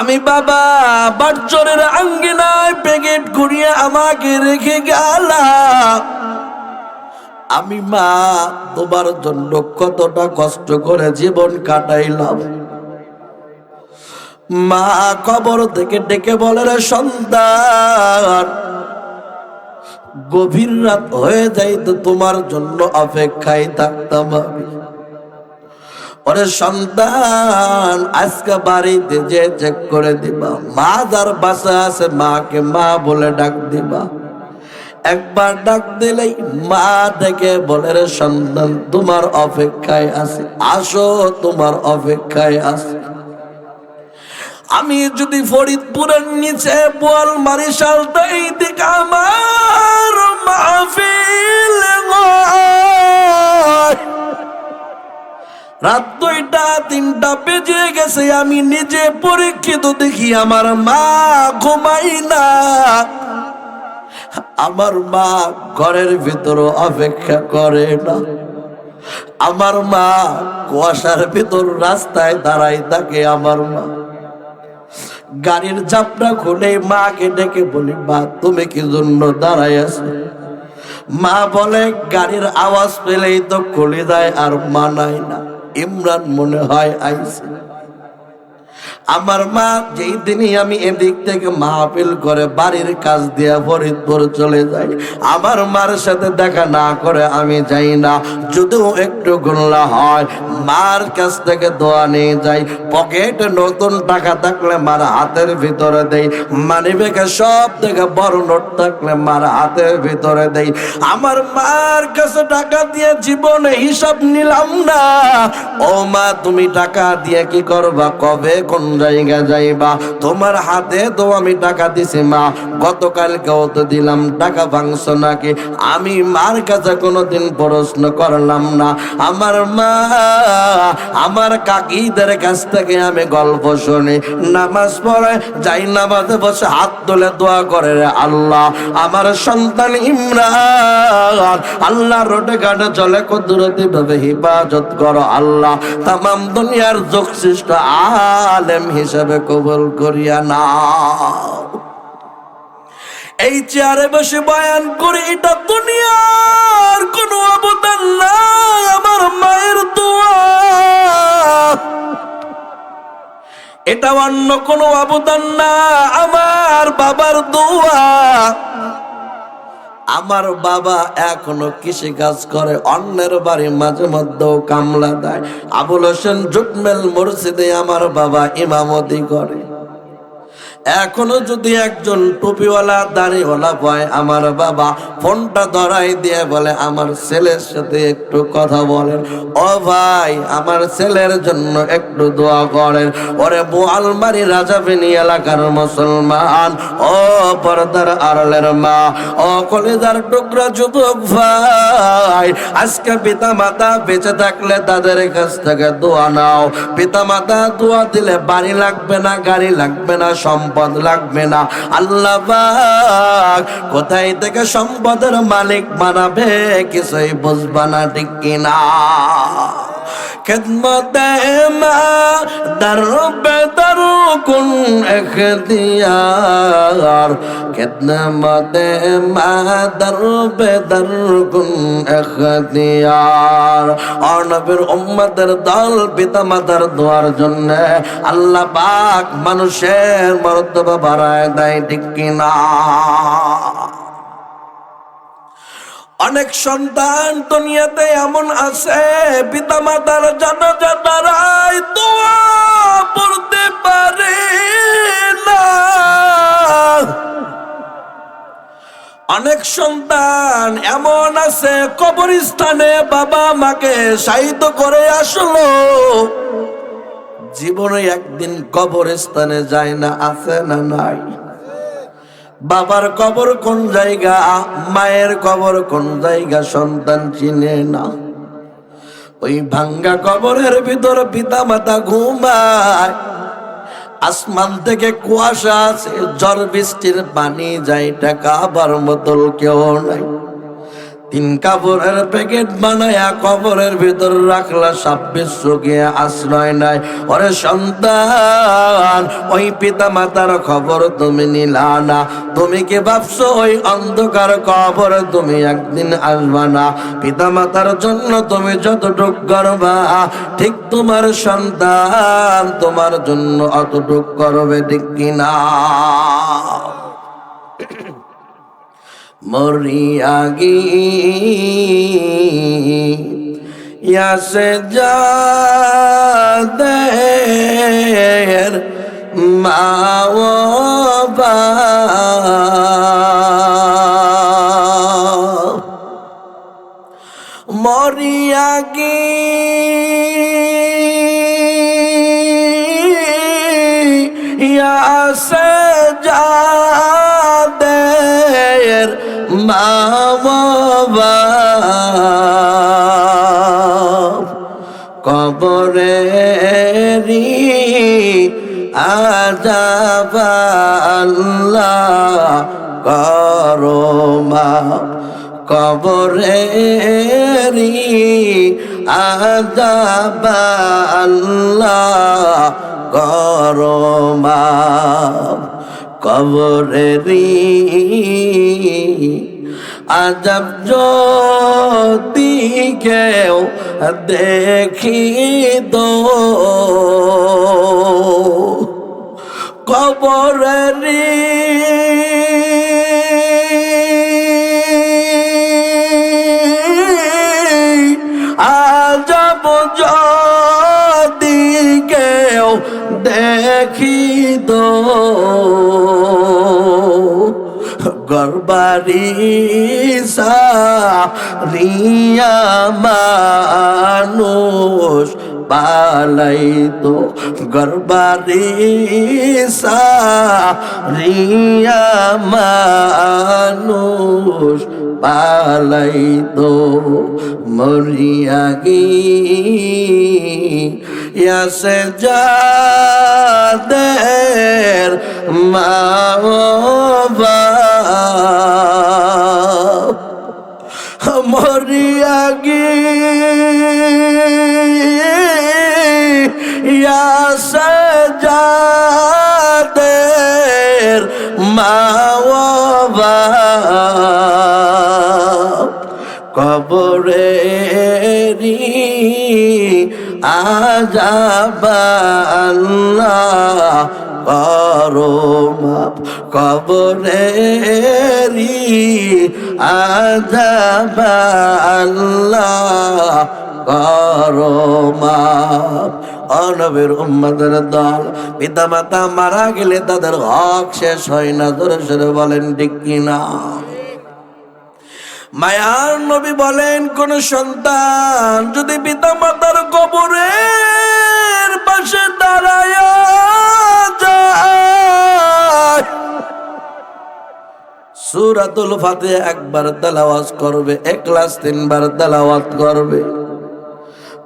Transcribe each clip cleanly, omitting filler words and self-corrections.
আমি বাবা বাচ্চরের আঙ্গিনায় প্যাকেট করিয়া আমাকে রেখে গেলা। আমি মা তোমার জন্য কতটা কষ্ট করে জীবন কাটাইলাম। মা কবর থেকে ডেকে বলে, রে সন্তান, গভীর রাত হয়ে যাইতো তোমার জন্য অপেক্ষায় থাকতাম আমি। ওরে সন্তান, আজকে বাড়িতে যে চেক করে দিবা, মা যার বাসা আছে মাকে মা বলে ডাক দিবা। একবার ডাক দিলেই মা ডেকে বলে, রে সন্তান, তোমার অপেক্ষায় আছে, আসো তোমার অপেক্ষায় আছে। আমি যদি ফরিদপুরের নিচে বোয়ালমারি সালটা এই দিকে আমার মাহফিল রাত 2টা 3টা বেজে গেছে, আমি নিজে পরীক্ষিত দেখি আমার মা ঘুমাই না। আমার মা ঘরের ভিতর অপেক্ষা করে না। আমার মা কুয়াশার ভিতর রাস্তায় দাঁড়াই থাকে। আমার মা গাড়ির জাপটা খুলে মাকে ডেকে বলি, মা তুমি কি জন্য দাঁড়াই আছো? মা বলে, গাড়ির আওয়াজ পেলেই তো খুলে দেয় আর মানায় না, ইমরান মনে হয় আইছে। আমার মা যেই দিনই আমি এদিক থেকে মাহফিল করে বাড়ির কাজ দিয়া ফরিদপুর চলে যাই, আমার মার সাথে দেখা না করে আমি যাই না। যদিও একটু গুণলা হয়, মার কাছ থেকে দোয়া নিয়ে যাই। পকেটে নতুন টাকা থাকলে মার হাতের ভিতরে দেই, মানিব্যাগে সব থেকে বড় নোট থাকলে মার হাতের ভিতরে দেই। আমার মার কাছে টাকা দিয়ে জীবনে হিসাব নিলাম না। ও মা, তুমি টাকা দিয়ে কি করবা, কবে কোন জায়গা যাইবা? তোমার হাতে তো আমি টাকা দিছি মা, গতকালকেও তো দিলাম, টাকা ভাঙছো নাকি? আমি মার কাছে কোনোদিন প্রশ্ন করলাম না। আমার মা আমার কাকিদের কাছ থেকে আমি গল্প শুনি, নামাজ পড়ে যাই, নামাজে বসে হাত তুলে দোয়া করে, রে আল্লাহ আমার সন্তান ইমরান আল্লাহ রোডে ঘাটে চলে কুদরতি ভাবে হিফাজত করো আল্লাহ, তামাম দুনিয়ার যোগসৃষ্ট আলেম হিসাবে কবুল করিয়া নাও। এই চেয়ারে বসে বয়ান করে এটা দুনিয়ার কোনো অবদান নাই, আমার মায়ের দোয়া। এটা অন্য কোনো অবদান না, আমার বাবার দোয়া। আমার বাবা এখনো কৃষি কাজ করে, অন্যের বাড়ি মাঝে মধ্যেও কামলা দেয়। আবুল হোসেন জুটমেল মসজিদে আমার বাবা ইমামতি করে। এখনো যদি একজন টুপিওয়ালা দাড়িওয়ালা পায়, আমার বাবা ফোনটা ধরাই দিয়ে বলে, আমার ছেলের সাথে একটু কথা বলেন, ও ভাই আমার ছেলের জন্য একটু দোয়া করেন। ওরে বোয়ালমারি রাজাবিনী এলাকার মুসলমান, ও পর্দার আড়ালের মা, ও কলিজার টুকরা যুবক ভাই, আজকে পিতা মাতা বেঁচে থাকলে তাদের কাছ থেকে দোয়া নাও। পিতা মাতা দোয়া দিলে বাড়ি লাগবে না, গাড়ি লাগবে না, সম্পদ লাগবে না। আল্লাহ পাক কোথায় থেকে সম্পদের মালিক বানাবে কিছুই বুঝবা না, ঠিক কিনা? খেদমতে মা দরবে দরকুন এখতিয়ার, খেদমতে মা দরবে দরকুন এখতিয়ার। আর নবীর উম্মতের দল পিতা মাতার দোয়ার জন্য আল্লাহ পাক মানুষের মর্তবা বাড়ায় দেয়, ঠিক কিনা? অনেক সন্তান দুনিয়াতে এমন আছে পিতা মাতার জানাজা দাঁড়ায় দোয়া পড়তে পারে না। অনেক সন্তান এমন আছে কবরস্থানে বাবা মাকে শায়িত করে আসলো, জীবনে একদিন কবরস্থানে যায় না, আছে না নাই? বাবার কবর কোন জায়গা, মায়ের কবর কোন জায়গা সন্তান চিনে না। ওই ভাঙ্গা কবরের ভিতর পিতা মাতা ঘুমায়, আসমান থেকে কুয়াশা আছে, ঝড় বৃষ্টির পানি যায়, টাকা আবার মতল কেউ নাই। তিন কাপড়ের প্যাকেট বানায়া কবরের ভিতর রাখলা, সাব্বির গিয়ে আশ্রয় নাই। ওরে সন্তান, ওই পিতা মাতার খবর তুমি নিলা না। তুমি কি ভাবছো ওই অন্ধকার কবরে তুমি একদিন আসবা না? পিতা মাতার জন্য তুমি যতটুক করবা, ঠিক তোমার সন্তান তোমার জন্য অতটুক করবে, ঠিক কিনা? মরিয়াগি ইয়াসে যাদের মা ও বাপ, মরিয়াগি ইয়াসে যাদের মা বাপ, কবরেরি আযাব আল্লাহ করো মাফ, কবরেরি আযাব আল্লাহ করো মাফ, কবরেরি আযাব যদি কেউ দেখিত, কবরেরি আযাব যদি কেউ দেখিত, গরবারি সারিয়া মানুষ পালাইতো, গরবারি সারিয়া মানুষ পালাইতো, মরিয়াগি ইয়াসে যাদের মা বাপ, মরিয়াগি ইয়াসে যাদের মা বাপ, কবরেরি আযাব আল্লাহ করো মাফ, কবরেরি আযাব আল্লাহ করো মাফ। নবীর উম্মতের দল, পিতা মাতা মারা গেলে তাদের হক শেষ হয় না, জোরে জোরে বলেন ঠিক কিনা? মায়ার নবী বলেন, কোন সন্তান যদি পিতা মাতার কবরের পাশে দাঁড়ায় যায়, সূরাতুল ফাতিহা একবার তেলাওয়াত করবে, ইখলাস 3 বার তেলাওয়াত করবে।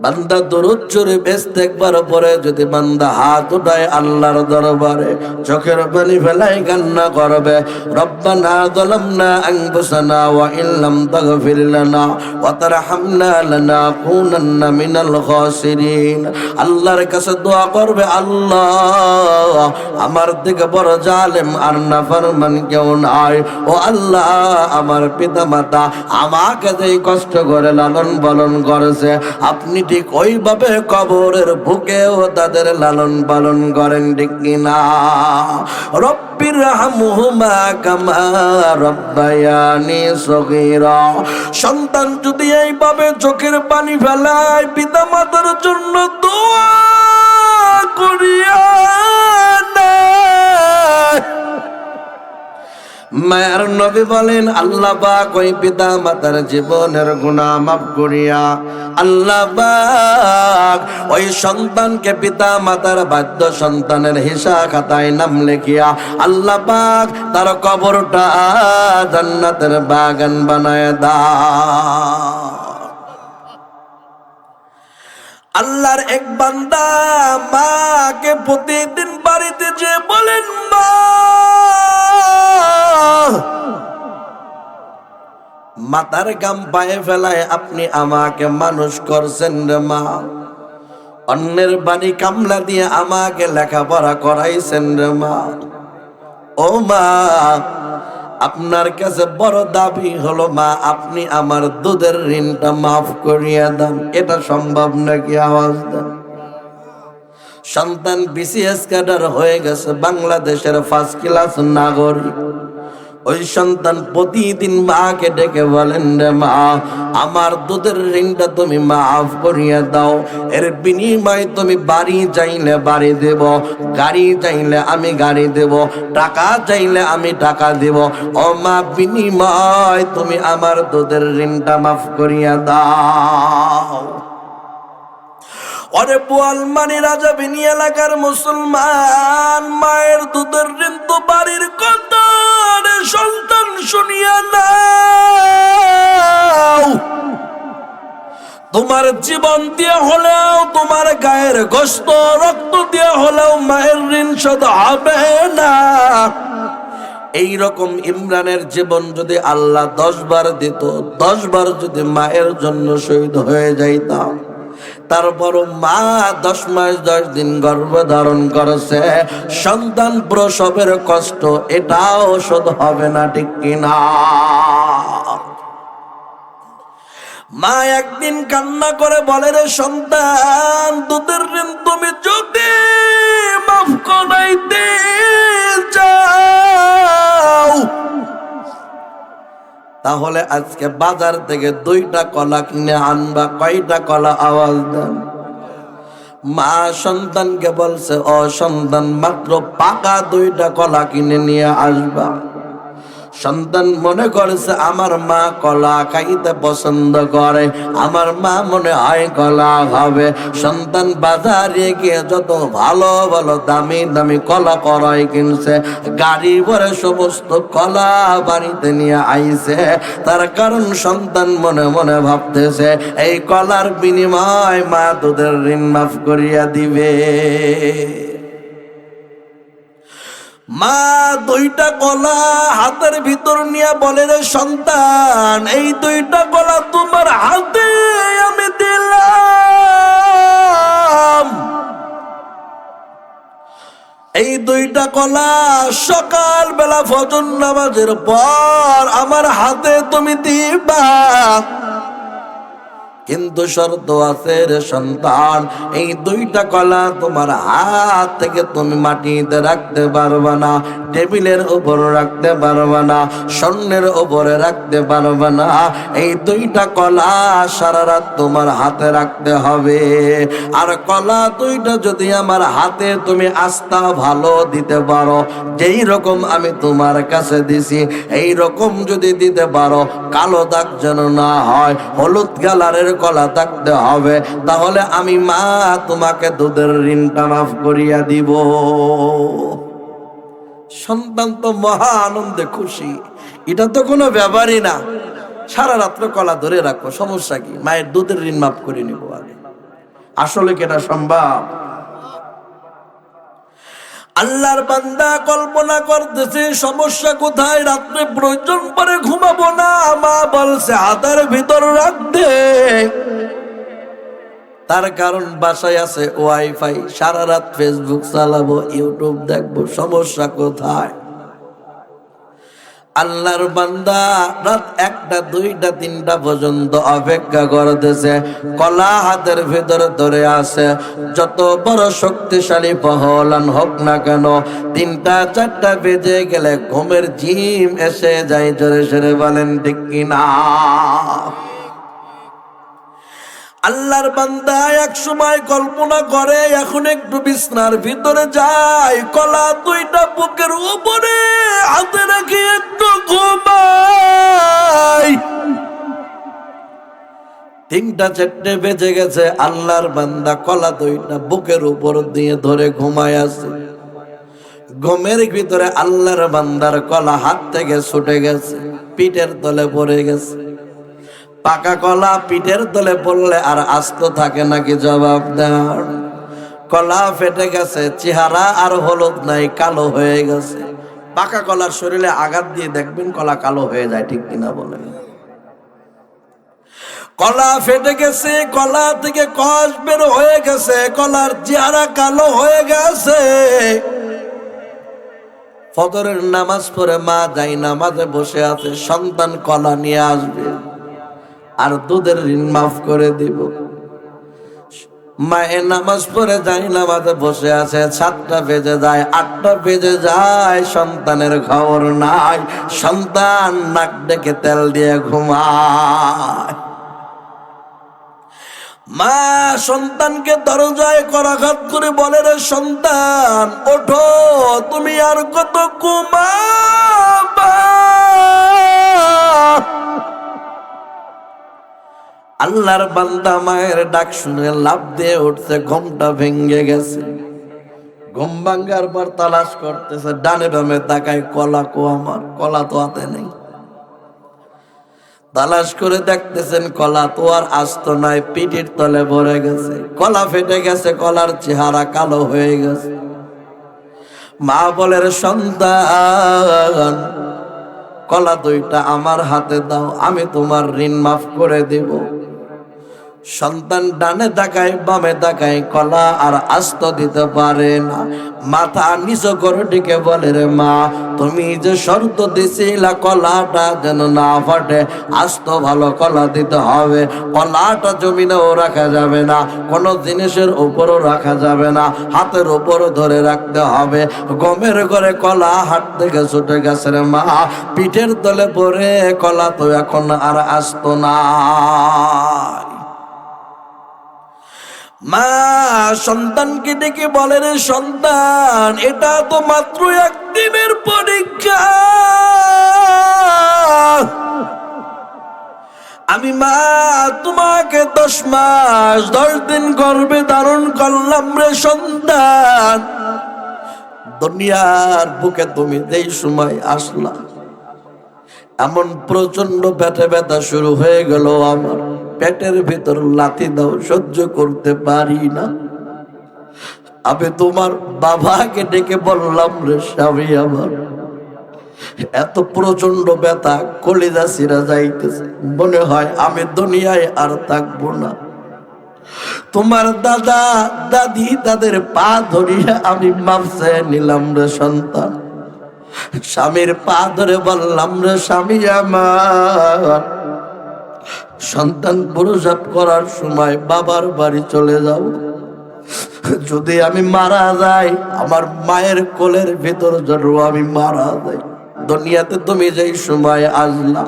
বান্দা দরুদ জোরে বেস্ত একবার পরে যদি বান্দা হাত উঠায় আল্লাহর দরবারে, চোখের পানি ফেলাই কান্না করবে, রব্বানা যালামনা আনফুসানা ওয়া ইল্লাম তাগফির লানা ওয়া তারহামনা লানাকুনান্না মিনাল খাসিরিন। আল্লাহর কাছে দোয়া করবে, আল্লাহ আমার থেকে বড় জালেম আর নাফরমান কেউ নাই, ও আল্লাহ আমার পিতা মাতা আমাকে যেই কষ্ট করে লালন পালন করেছে, আপনি ঠিক ওইভাবে কবরের বুকেও তাদের লালন পালন করেন, ঠিক কিনা? রব্বির হামহুমা কামা রব্বায়ানি সগীরা। সন্তান যদি এইভাবে চোখের পানি ফেলায় পিতা মাতার জন্য দোয়া করিয়া না, মায়ের নবী বলেন, আল্লাহ পাক ওই পিতা মাতার জীবনের গুনাহ মাফ করিয়া, আল্লাহ পাক ওই সন্তানকে পিতা মাতার বাধ্য সন্তানের হিসাব খাতায় নাম লিখিয়া আল্লাহ পাক তার কবরটা জান্নাতের বাগান বানায় দাও। আল্লাহর এক বান্দা মাকে প্রতিদিন বাড়িতে যে বলেন, মা মাথার গাম পায়ে ফেলায় আপনি আমাকে মানুষ করছেন রে মা। অন্যের বাড়ি কামলা দিয়ে আমাকে লেখাপড়া করাইছেন রে মা। ও মা, আপনার কাছে বড় দাবি হলো মা, আপনি আমার দুধের ঋণটা মাফ করিয়া দেন। এটা সম্ভব নাকি? আওয়াজ দেন। সন্তান বিসিএস ক্যাডার হয়ে গেছে, বাংলাদেশের ফার্স্ট ক্লাস নাগরিক। ওই সন্তান প্রতিদিন মাকে ডেকে বলেন রে মা, আমার দুধের ঋণটা তুমি মাফ করিয়া দাও। এর বিনিময়ে তুমি বাড়ি চাইলে বাড়ি দেব, গাড়ি চাইলে আমি গাড়ি দেব, টাকা চাইলে আমি টাকা দেব। ও মা, বিনিময় তুমি আমার দুধের ঋণটা মাফ করিয়া দাও। ওরে বোয়ালমানি রাজা বিনি এলাকার মুসলমান, মায়ের দুধের ঋণ তো বাড়ির কথা রে সন্তান শুনিয়া নাও। তোমার জীবন দিয়ে হলেও, তোমার গায়ের গোশত রক্ত দিয়ে হলেও মায়ের ঋণ শোধ হবে না। এইরকম ইমরানের জীবন যদি আল্লাহ 10 বার দিত, 10 বার যদি মায়ের জন্য শহীদ হয়ে যাইতাম, তারপর মা 10 মাস 10 দিন গর্ভ ধারণ করেছে, সন্তান প্রসবের কষ্ট এটাও শোধ হবে না, ঠিক কিনা? মা একদিন কান্না করে বলে রে সন্তান, দুধের ঋণ তুমি যদি মাফ করাইতে চাও, তাহলে আজকে বাজার থেকে 2টা কলা কিনে আনবা। কয়টা কলা? আওয়াজ দেন। মা সন্তানকে বলছে, ও সন্তান, মাত্র পাকা 2টা কলা কিনে নিয়ে আসবা। সন্তান মনে করেছে আমার মা কলা খাইতে পছন্দ করে, আমার মা মনে হয় কলা খাবে। সন্তান বাজারে গিয়ে যত ভালো ভালো দামি দামি কলা করাই কিনছে, গাড়ি ভরে সমস্ত কলা বাড়িতে নিয়ে আইছে। তার কারণ সন্তান মনে মনে ভাবতেছে এই কলার বিনিময় মা দুধের ঋণ মাফ করিয়া দিবে। মা 2টা কলা হাতের ভিতর নিয়ে বলে রে সন্তান, এই 2টা কলা তোমার হাতে আমি দিলাম। এই 2টা কলা সকাল বেলা ফজর নামাজের পর আমার হাতে তুমি দিবা। কিন্তু শর্ত আছে রে সন্তান, এই 2টা কলা তোমার হাত থেকে তুমি মাটিতে রাখতে পারবা না, টেবিলের উপর রাখতে পারবা না, স্বর্ণের উপরে রাখতে পারবা না। এই 2টা কলা সারা রাত তোমার হাতে রাখতে হবে। আর কলা 2টা যদি আমার হাতে তুমি আস্থা ভালো দিতে পারো, যেই রকম আমি তোমার কাছে দিছি এই রকম যদি দিতে পারো, কালো দাগ যেন না হয়, হলুদ কালারের কলা থাকতে হবে, তাহলে আমি মা তোমাকে দুধের ঋণটা মাফ করিয়া দিব। সন্তান তো মহা আনন্দে খুশি, এটা তো কোনো ব্যাপারই না। সারা রাত্র কলা ধরে রাখবো, সমস্যা কি? মায়ের দুধের ঋণ মাফ করে নিব আগে। আসলে কি এটা সম্ভব? আল্লাহর বান্দা কল্পনা করতেছে সমস্যা কোথায়, রাত্রে প্রয়োজন পরে ঘুমাবো না, মা বলছে হাতের ভিতর রাখতে। তার কারণ বাসায় আছে ওয়াইফাই, সারা রাত ফেসবুক চালাবো, ইউটিউব দেখবো, সমস্যা কোথায়? আল্লাহর বান্দা রাত 1টা 2টা 3টা পর্যন্ত অপেক্ষা করতেছে, কলা হাতের ভিতরে ধরে আছে। যত বড় শক্তিশালী পহলান হোক না কেন, 3টা 4টা বেজে গেলে ঘুমের জিম এসে যায়। জোরে সরে বলেন ঠিক কিনা? আল্লাহর বান্দা এক সময় কল্পনা করে এখন একটু বিছনার ভিতরে যায়, কলা 2টা বুকের উপরে হাতে রাখি একটু ঘুমাই। 3টা 4টে বেজে গেছে, আল্লাহর বান্দা কলা 2টা বুকের উপর দিয়ে ধরে ঘুমায় আছে। ঘুমের ভিতরে আল্লাহর বান্দার কলা হাত থেকে ছুটে গেছে, পিঠের তলে পড়ে গেছে। পাকা কলা পিঠের তলে পড়লে আর আস্ত থাকে নাকি? জবাব দেন। কলা ফেটে গেছে, চেহারা আর হলুদ নাই, কালো হয়ে গেছে। পাকা কলার শরীরে আঘাত দিয়ে দেখবেন কলা কালো হয়ে যায়, ঠিক কিনা বলেন? কলা ফেটে গেছে, কলা থেকে কষ বের হয়ে গেছে, কলার চেহারা কালো হয়ে গেছে। ফজরের নামাজ পড়ে মা যাই নামাজে বসে আছে, সন্তান কলা নিয়ে আসবে আর দুধের ঋণ মাফ করে দিব। মায়ের নামাজ পড়ে যাই নামাজে বসে আছে, 7টা বেজে যায়, 8টা বেজে যায়, সন্তানের খবর নাই। সন্তান নাক ডেকে তেল দিয়ে ঘুমায়। মা সন্তানকে দরজায় করাঘাত করে বলে, রে সন্তান ওঠো, তুমি আর কত ঘুমাবা। আল্লাহর বান্দা মায়ের ডাক শুনে লাফ দিয়ে উঠছে, ঘুমটা ভেঙে গেছে। ঘুম ভাঙ্গার পর তালাশ করতেছে, ডানে বামে তাকায়, কলা কো আমার, কলা তো হাতে নেই। তালাশ করে দেখতেছেন কলা তো আর আস্ত নাই, পিঠের তলে ভরে গেছে, কলা ফেটে গেছে, কলার চেহারা কালো হয়ে গেছে। মা বলে, রে সন্তান কলা দুইটা আমার হাতে দাও, আমি তোমার ঋণ মাফ করে দেব। সন্তান ডানে তাকায় বামে তাকায়, কলা আর আস্ত দিতে পারে না। মাথা নিচু করে ডেকে বলে, রে মা তুমি যে শর্ত দিছিলা কলাটা যেন না ফাটে, আস্ত ভালো কলা দিতে হবে। কলাটা জমিনেও রাখা যাবে না, কোনো জিনিসের উপরও রাখা যাবে না, হাতের উপরও ধরে রাখতে হবে। গমের ঘরে কলা হাত থেকে ছুটে গেছে রে মা, পিঠের তলে পড়ে কলা তো এখন আর আস্ত নাই। মা সন্তানকে ডেকে বলে, রে সন্তান এটা তো মাত্র একদিনের পরীক্ষা, আমি মা তোমাকে 10 মাস 10 দিন গর্ভে ধারণ করলাম রে সন্তান। দুনিয়ার বুকে তুমি যেই সময় আসলা, এমন প্রচন্ড পেটে ব্যথা শুরু হয়ে গেল আমার, পেটের ভিতর লাথি দাও সহ্য করতে পারি না। আমি তোমার বাবাকে ডেকে বললাম, রে স্বামী আমার এত প্রচন্ড ব্যথা, কলিজা ছিঁড়া যাইতেছে, মনে হয় আমি দুনিয়ায় আর থাকবো না। তোমার দাদা দাদি তাদের পা ধরিয়া আমি মাপ চেয়ে নিলাম রে সন্তান। স্বামীর পা ধরে বললাম, রে স্বামী আমার, সন্তান প্রসব করার সময় বাবার বাড়ি চলে যাব। যদি আমি মারা যাই, আমার মায়ের কোলের ভিতর যেন আমি মারা যাই। দুনিয়াতে তুমি যেই সময় আসলা,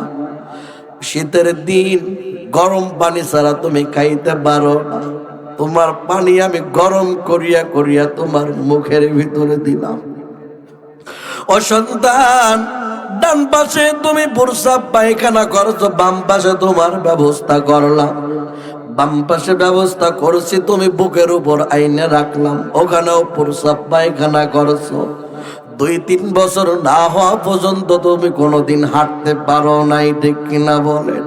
শীতের দিন গরম পানি ছাড়া তুমি খাইতে পারো না, তোমার পানি আমি গরম করিয়া করিয়া তোমার মুখের ভিতরে দিলাম। ও সন্তান, ডান পাশে তুমি প্রস্রাব পায়খানা করছো, বাম পাশে তোমার ব্যবস্থা করলাম। বাম পাশে ব্যবস্থা করছি, তুমি বুকের উপর আইনে রাখলাম, ওখানেও প্রস্রাব পায়খানা করছো। 2-3 বছর না হওয়া পর্যন্ত তুমি কোনোদিন হাঁটতে পারো নাই, ঠিক কিনা বলেন?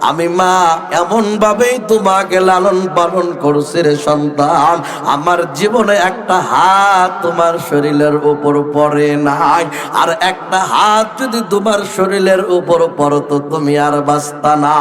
আমি মা এমন ভাবেই তোমাকে লালন পালন করছি রে সন্তান, আমার জীবনে একটা হাত তোমার শরীরের উপর পড়ে নাই। আর একটা হাত যদি তোমার শরীরের উপর পড়তো, তুমি আর বাঁচতা না।